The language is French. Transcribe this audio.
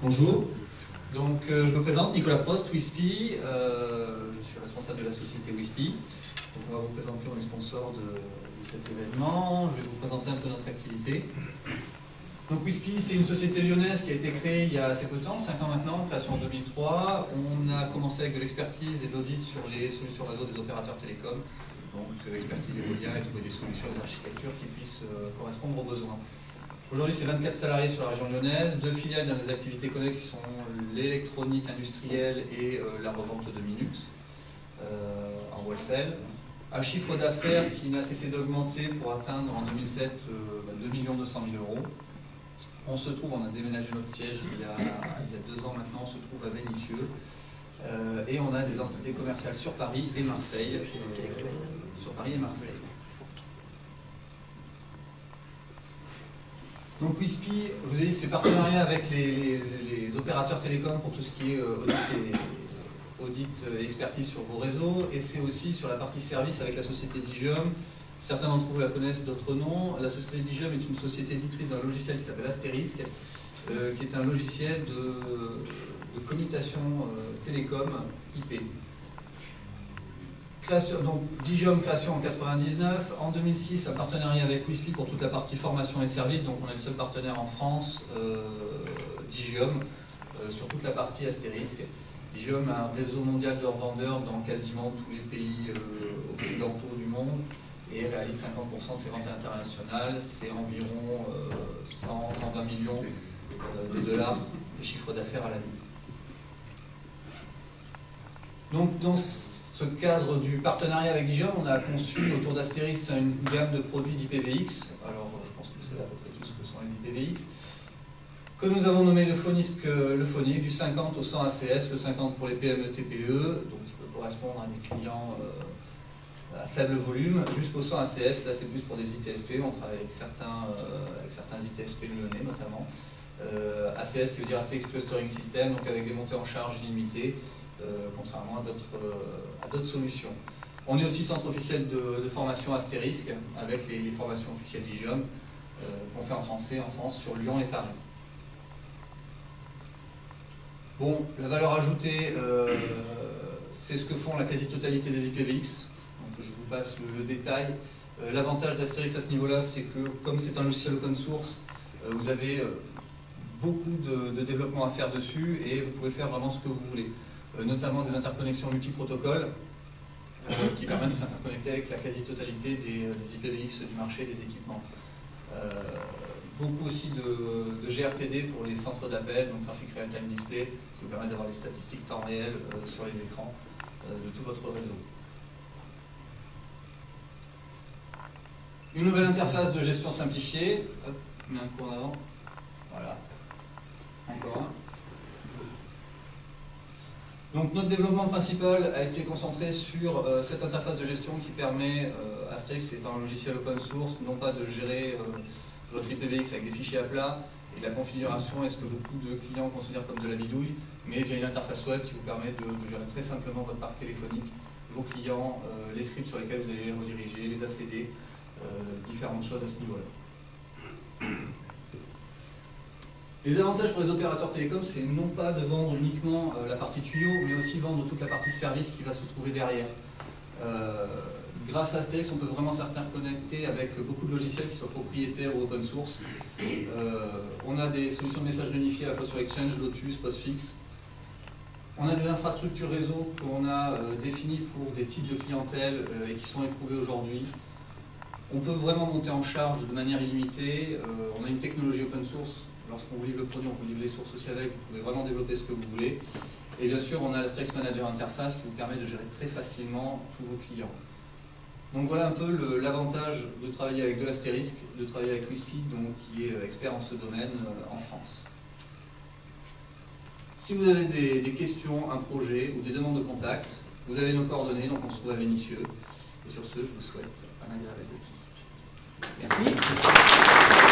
Bonjour, donc je me présente, Nicolas Prost, Wispy, je suis responsable de la société Wispy. Donc on va vous présenter, on est sponsor de cet événement, je vais vous présenter un peu notre activité. Donc Wispy, c'est une société lyonnaise qui a été créée il y a assez peu de temps, 5 ans maintenant, création en 2003. On a commencé avec de l'expertise et de l'audit sur les solutions réseau des opérateurs télécoms. Donc expertise éolien et trouver des solutions, des architectures qui puissent correspondre aux besoins. Aujourd'hui, c'est 24 salariés sur la région lyonnaise, 2 filiales dans les activités connexes qui sont l'électronique industrielle et la revente de minutes en wholesale. Un chiffre d'affaires qui n'a cessé d'augmenter pour atteindre en 2007 2 200 000 €. On se trouve, on a déménagé notre siège il y a 2 ans maintenant, on se trouve à Vénissieux. Et on a des entités commerciales sur Paris et Marseille. Donc Wispy, vous avez dit, c'est partenariat avec les opérateurs télécoms pour tout ce qui est audit et expertise sur vos réseaux, et c'est aussi sur la partie service avec la société Digium. Certains d'entre vous la connaissent, d'autres non. La société Digium est une société éditrice d'un logiciel qui s'appelle Asterisk, qui est un logiciel de commutation télécom IP. Donc Digium, création en 99. En 2006, un partenariat avec Wispy pour toute la partie formation et services. Donc on est le seul partenaire en France, Digium, sur toute la partie Asterisk. Digium a un réseau mondial de revendeurs dans quasiment tous les pays occidentaux du monde et réalise 50% de ses ventes internationales. C'est environ 100-120 millions de dollars de chiffre d'affaires à l'année. Donc dans ce cadre du partenariat avec Digium, on a conçu autour d'Asterisk une gamme de produits d'IPv6. Alors je pense que vous savez à peu près tout ce que sont les IPv6. Que nous avons nommé le Phonix, du 50 au 100 ACS, le 50 pour les PME TPE, donc qui peut correspondre à des clients à faible volume, jusqu'au 100 ACS, là c'est plus pour des ITSP, on travaille avec certains ITSP lyonnais notamment. ACS qui veut dire Asterisk Clustering System, donc avec des montées en charge illimitées, contrairement à d'autres solutions. On est aussi centre officiel de formation Asterisk, avec les formations officielles Digium, qu'on fait en français en France sur Lyon et Paris. Bon, la valeur ajoutée, c'est ce que font la quasi-totalité des IPv6. Donc je vous passe le détail. L'avantage d'Asterisk à ce niveau-là, c'est que comme c'est un logiciel open source, vous avez beaucoup de développement à faire dessus et vous pouvez faire vraiment ce que vous voulez. Notamment des interconnexions multi-protocoles qui permettent de s'interconnecter avec la quasi-totalité des IPv6 du marché, des équipements. Beaucoup aussi de GRTD pour les centres d'appel, donc Traffic Real Time Display, qui vous permet d'avoir les statistiques temps réel sur les écrans de tout votre réseau. Une nouvelle interface de gestion simplifiée. Hop, je mets un coup en avant. Voilà. Encore un. Donc notre développement principal a été concentré sur cette interface de gestion qui permet, Asterisk c'est un logiciel open source, non pas de gérer votre IPv6 avec des fichiers à plat et de la configuration est ce que beaucoup de clients considèrent comme de la bidouille, mais via une interface web qui vous permet de gérer très simplement votre parc téléphonique, vos clients, les scripts sur lesquels vous allez les rediriger, les ACD, différentes choses à ce niveau-là. Les avantages pour les opérateurs télécoms, c'est non pas de vendre uniquement la partie tuyau, mais aussi vendre toute la partie service qui va se trouver derrière. Grâce à Asterisk, on peut vraiment s'interconnecter avec beaucoup de logiciels qui soient propriétaires ou open source. On a des solutions de messages unifiées à la fois sur Exchange, Lotus, Postfix. On a des infrastructures réseau qu'on a définies pour des types de clientèle et qui sont éprouvées aujourd'hui. On peut vraiment monter en charge de manière illimitée. On a une technologie open source. Lorsqu'on vous livre le produit, on vous livre les sources aussi avec. Vous pouvez vraiment développer ce que vous voulez. Et bien sûr, on a l'Asterisk Manager Interface qui vous permet de gérer très facilement tous vos clients. Donc voilà un peu l'avantage de travailler avec de l'Asterisk, de travailler avec Wispy, donc qui est expert en ce domaine en France. Si vous avez des questions, un projet ou des demandes de contact, vous avez nos coordonnées, donc on se trouve à Vénissieux. Et sur ce, je vous souhaite un agréable été. Merci.